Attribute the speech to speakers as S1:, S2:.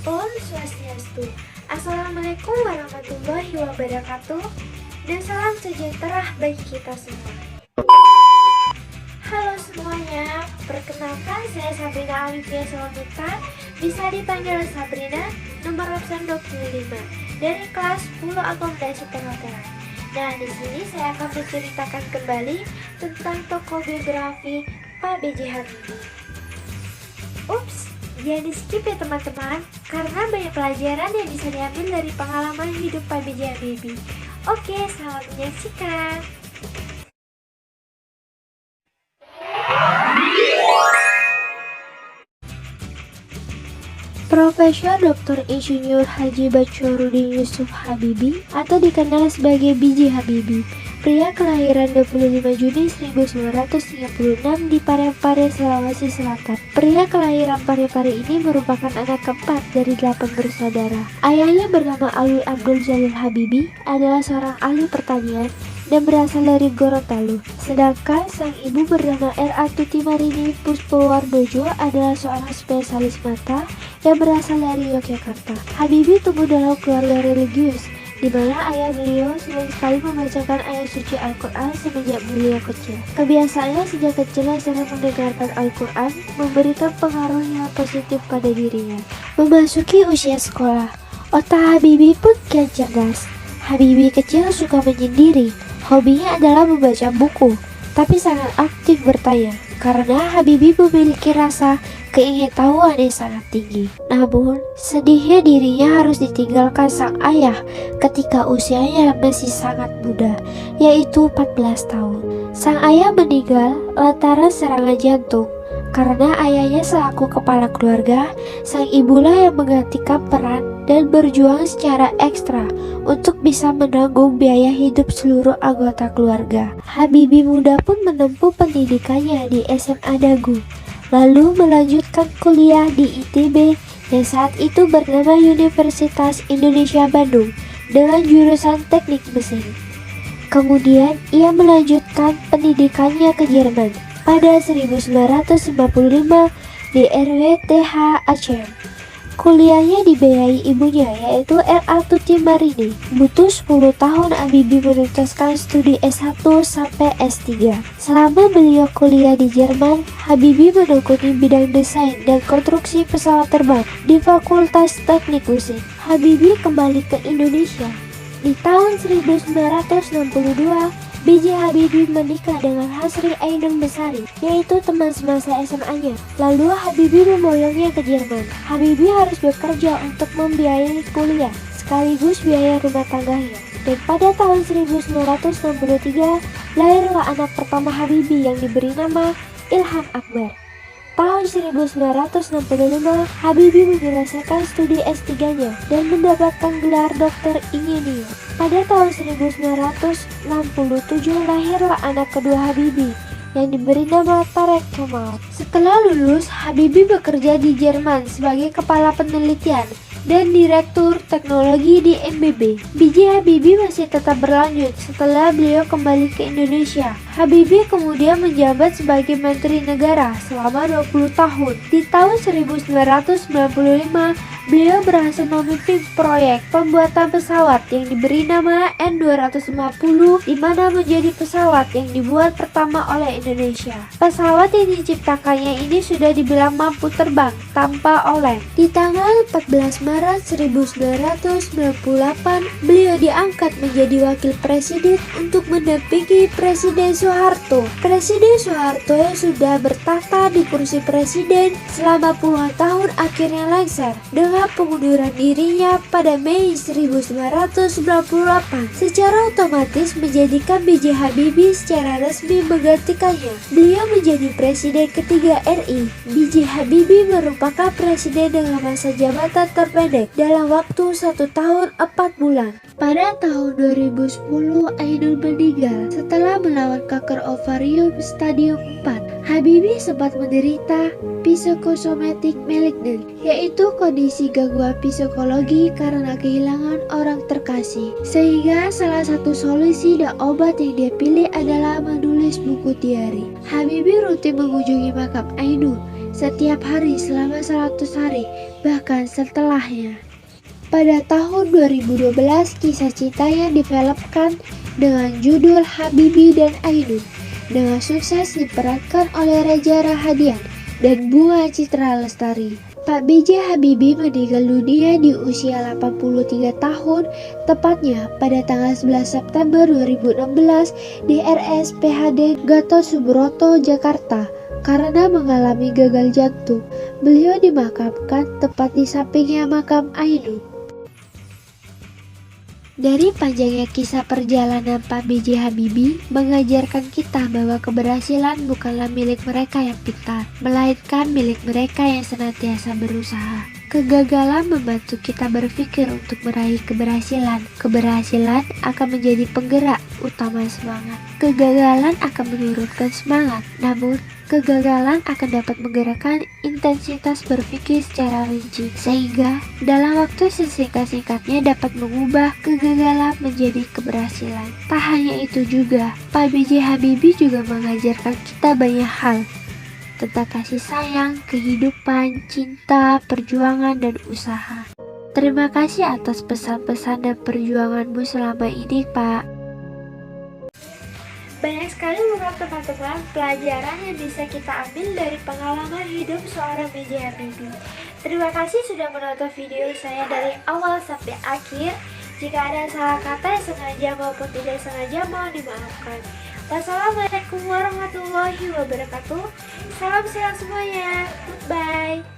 S1: Om Swastiastu. Assalamualaikum warahmatullahi wabarakatuh. Dan salam sejahtera bagi kita semua. Halo semuanya, perkenalkan saya Sabrina Alifia Solomita, bisa dipanggil Sabrina, nomor absen 25 dari kelas 10 Akomodasi Perhotelan. Nah, di sini saya akan menceritakan kembali tentang tokoh biografi Pak B.J. Habibie. Ups, jangan di skip ya teman-teman, karena banyak pelajaran yang bisa diambil dari pengalaman hidup Pak B.J. Habibie. Oke, selamat menyaksikan. Profesor Dr. Insinyur Haji Bachoruddin Yusuf Habibie atau dikenal sebagai B.J. Habibie, pria kelahiran 25 Juni 1936 di Parepare, Sulawesi Selatan. Pria kelahiran Parepare ini merupakan anak keempat dari 8 bersaudara. Ayahnya bernama Alwi Abdul Jalil Habibie, adalah seorang ahli pertanian dan berasal dari Gorontalo. Sedangkan sang ibu bernama R.A. Tuti Marini Puspowardojo adalah seorang spesialis mata yang berasal dari Yogyakarta. Habibie tumbuh dalam keluarga religius, di mana ayah beliau sering sekali membacakan ayat suci Al-Quran semenjak beliau kecil. Kebiasaannya sejak kecil sering mendengarkan Al-Quran memberikan pengaruh yang positif pada dirinya. Memasuki usia sekolah, otak Habibie pun kian cerdas. Habibie kecil suka menyendiri. Hobinya adalah membaca buku, tapi sangat aktif bertanya, karena Habibie memiliki rasa keingintahuan yang sangat tinggi. Namun, sedihnya dirinya harus ditinggalkan sang ayah ketika usianya masih sangat muda, yaitu 14 tahun. Sang ayah meninggal lantaran serangan jantung. Karena ayahnya selaku kepala keluarga, sang ibulah yang menggantikan peran dan berjuang secara ekstra untuk bisa menanggung biaya hidup seluruh anggota keluarga. Habibie muda pun menempuh pendidikannya di SMA Dagu, lalu melanjutkan kuliah di ITB yang saat itu bernama Universitas Indonesia Bandung dengan jurusan teknik mesin. Kemudian ia melanjutkan pendidikannya ke Jerman pada 1955 di RWTH Aceh. Kuliahnya dibiayai ibunya, yaitu R.A. Tuti Marini. Butuh 10 tahun Habibie menuntaskan studi S1 sampai S3. Selama beliau kuliah di Jerman, Habibie menekuni bidang desain dan konstruksi pesawat terbang di Fakultas Teknik Mesin. Habibie kembali ke Indonesia. Di tahun 1962, B.J. Habibie menikah dengan Hasri Ainun Besari, yaitu teman semasa SMA-nya. Lalu Habibie memboyongnya ke Jerman. Habibie harus bekerja untuk membiayai kuliah, sekaligus biaya rumah tangganya. Dan pada tahun 1963, lahirlah anak pertama Habibie yang diberi nama Ilham Akbar. Tahun 1965, Habibie menyelesaikan studi S3-nya dan mendapatkan gelar dokter insinyur. Pada tahun 1967 lahirlah anak kedua Habibie yang diberi nama Tarek Kemal. Setelah lulus, Habibie bekerja di Jerman sebagai kepala penelitian dan direktur teknologi di MBB. B.J. Habibie masih tetap berlanjut setelah beliau kembali ke Indonesia. Habibie kemudian menjabat sebagai Menteri Negara selama 20 tahun. Di tahun 1995, beliau berhasil memimpin proyek pembuatan pesawat yang diberi nama N250, di mana menjadi pesawat yang dibuat pertama oleh Indonesia. Pesawat yang diciptakannya ini sudah dibilang mampu terbang tanpa oleng. Di tanggal 14 Maret 1998, beliau diangkat menjadi wakil presiden untuk mendampingi Presiden Soeharto. Presiden Soeharto yang sudah bertahta di kursi presiden selama puluhan tahun akhirnya lengser dengan pengunduran dirinya pada Mei 1998. Secara otomatis menjadikan B.J. Habibie secara resmi menggantikannya. Beliau menjadi presiden ketiga RI. B.J. Habibie merupakan presiden dengan masa jabatan terpendek dalam waktu 1 tahun 4 bulan. Pada tahun 2010, Ainun meninggal setelah melawan kanker ovarium stadium 4. Habibie sempat menderita psikosomatik malignant, yaitu kondisi gangguan psikologi karena kehilangan orang terkasih. Sehingga salah satu solusi dan obat yang dia pilih adalah menulis buku diari. Habibie rutin mengunjungi makam Ainun setiap hari selama 100 hari, bahkan setelahnya. Pada tahun 2012, kisah cintanya didevelopkan dengan judul Habibie dan Ainun, dengan sukses diperankan oleh Reza Rahadian dan Bunga Citra Lestari. Pak B.J. Habibie meninggal dunia di usia 83 tahun, tepatnya pada tanggal 11 September 2016 di RSPHD Gatot Subroto, Jakarta, karena mengalami gagal jantung. Beliau dimakamkan tepat di sampingnya makam Ainun. Dari panjangnya kisah perjalanan Pak B.J. Habibie mengajarkan kita bahwa keberhasilan bukanlah milik mereka yang pintar, melainkan milik mereka yang senantiasa berusaha. Kegagalan membantu kita berpikir untuk meraih keberhasilan. Keberhasilan akan menjadi penggerak utama semangat. Kegagalan akan menurunkan semangat, namun kegagalan akan dapat menggerakkan intensitas berpikir secara rinci, sehingga dalam waktu sesingkat-singkatnya dapat mengubah kegagalan menjadi keberhasilan. Tak hanya itu juga, Pak B.J. Habibie juga mengajarkan kita banyak hal tentang kasih sayang, kehidupan, cinta, perjuangan, dan usaha. Terima kasih atas pesan-pesan dan perjuanganmu selama ini, Pak. Banyak sekali bukan teman-teman pelajaran yang bisa kita ambil dari pengalaman hidup seorang B.J. Habibie. Terima kasih sudah menonton video saya dari awal sampai akhir. Jika ada salah kata yang sengaja maupun tidak sengaja, mohon dimaafkan. Wassalamualaikum warahmatullahi wabarakatuh. Salam sehat semuanya. Goodbye.